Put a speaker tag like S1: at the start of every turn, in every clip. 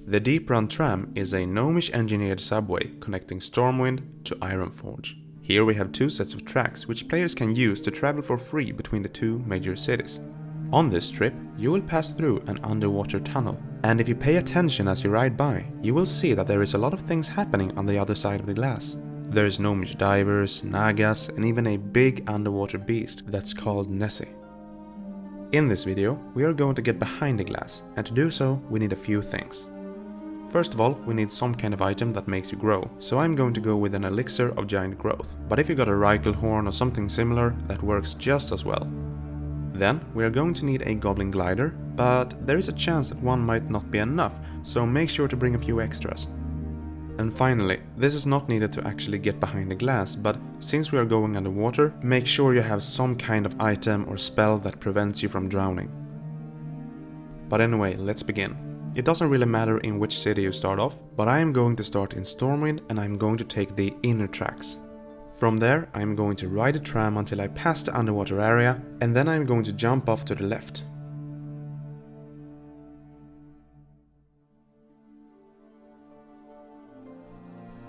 S1: The Deeprun Tram is a gnomish engineered subway connecting Stormwind to Ironforge. Here we have two sets of tracks which players can use to travel for free between the two major cities. On this trip, you will pass through an underwater tunnel, and if you pay attention as you ride by, you will see that there is a lot of things happening on the other side of the glass. There's gnomish divers, nagas, and even a big underwater beast that's called Nessy. In this video, we are going to get behind the glass, and to do so, we need a few things. First of all, we need some kind of item that makes you grow, so I'm going to go with an elixir of giant growth. But if you got a Rykel horn or something similar, that works just as well. Then, we are going to need a goblin glider, but there is a chance that one might not be enough, so make sure to bring a few extras. And finally, this is not needed to actually get behind the glass, but since we are going underwater, make sure you have some kind of item or spell that prevents you from drowning. But anyway, let's begin. It doesn't really matter in which city you start off, but I am going to start in Stormwind and I'm going to take the inner tracks. From there, I am going to ride a tram until I pass the underwater area, and then I am going to jump off to the left.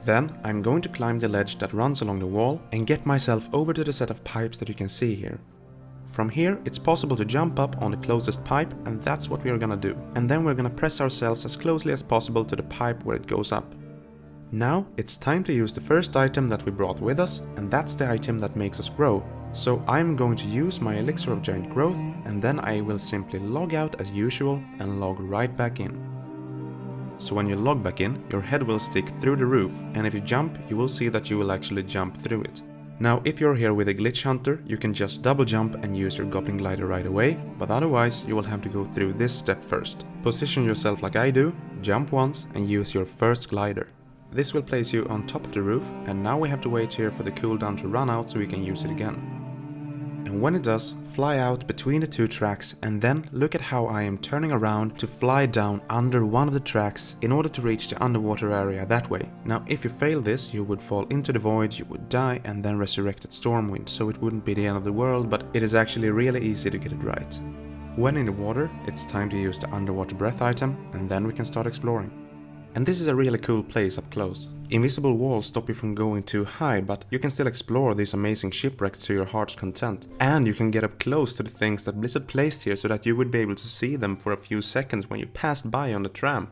S1: Then, I'm going to climb the ledge that runs along the wall and get myself over to the set of pipes that you can see here. From here, it's possible to jump up on the closest pipe, and that's what we are gonna do. And then we're gonna press ourselves as closely as possible to the pipe where it goes up. Now, it's time to use the first item that we brought with us, and that's the item that makes us grow. So I'm going to use my elixir of giant growth, and then I will simply log out as usual and log right back in. So when you log back in, your head will stick through the roof, and if you jump, you will see that you will actually jump through it. Now, if you're here with a glitch hunter, you can just double jump and use your goblin glider right away, but otherwise you will have to go through this step first. Position yourself like I do, jump once and use your first glider. This will place you on top of the roof, and now we have to wait here for the cooldown to run out so we can use it again. And when it does, fly out between the two tracks, and then look at how I am turning around to fly down under one of the tracks in order to reach the underwater area that way. Now, if you fail this, you would fall into the void, you would die and then resurrect at Stormwind, so it wouldn't be the end of the world, but it is actually really easy to get it right. When in the water, it's time to use the underwater breath item, and then we can start exploring. And this is a really cool place up close. Invisible walls stop you from going too high, but you can still explore these amazing shipwrecks to your heart's content. And you can get up close to the things that Blizzard placed here so that you would be able to see them for a few seconds when you passed by on the tram.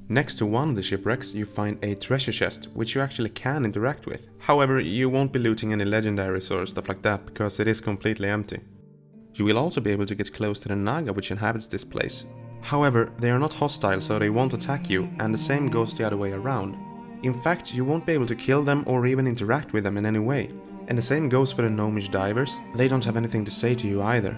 S1: Next to one of the shipwrecks you find a treasure chest, which you actually can interact with. However, you won't be looting any legendaries or stuff like that, because it is completely empty. You will also be able to get close to the Naga which inhabits this place. However, they are not hostile, so they won't attack you, and the same goes the other way around. In fact, you won't be able to kill them or even interact with them in any way. And the same goes for the gnomish divers, they don't have anything to say to you either.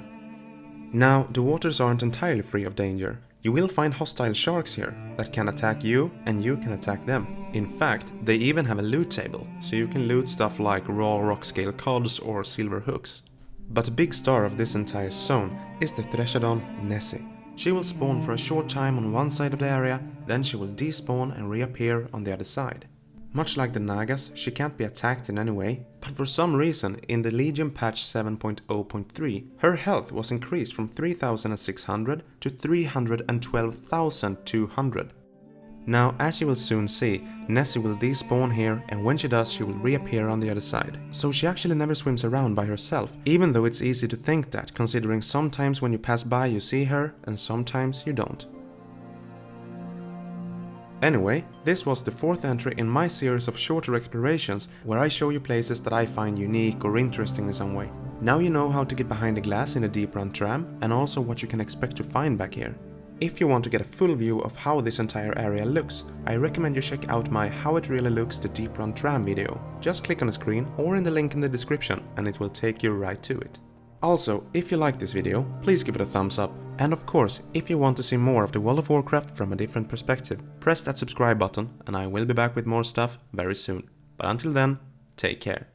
S1: Now, the waters aren't entirely free of danger. You will find hostile sharks here that can attack you and you can attack them. In fact, they even have a loot table, so you can loot stuff like raw rock scale cods or silver hooks. But a big star of this entire zone is the Threshodon Nessy. She will spawn for a short time on one side of the area, then she will despawn and reappear on the other side. Much like the Nagas, she can't be attacked in any way, but for some reason in the Legion patch 7.0.3, her health was increased from 3600 to 312,200. Now, as you will soon see, Nessy will despawn here, and when she does, she will reappear on the other side. So she actually never swims around by herself, even though it's easy to think that, considering sometimes when you pass by you see her, and sometimes you don't. Anyway, this was the fourth entry in my series of shorter explorations, where I show you places that I find unique or interesting in some way. Now you know how to get behind the glass in the Deeprun Tram, and also what you can expect to find back here. If you want to get a full view of how this entire area looks, I recommend you check out my How It Really Looks the Deeprun Tram video. Just click on the screen or in the link in the description and it will take you right to it. Also, if you like this video, please give it a thumbs up. And of course, if you want to see more of the World of Warcraft from a different perspective, press that subscribe button and I will be back with more stuff very soon. But until then, take care.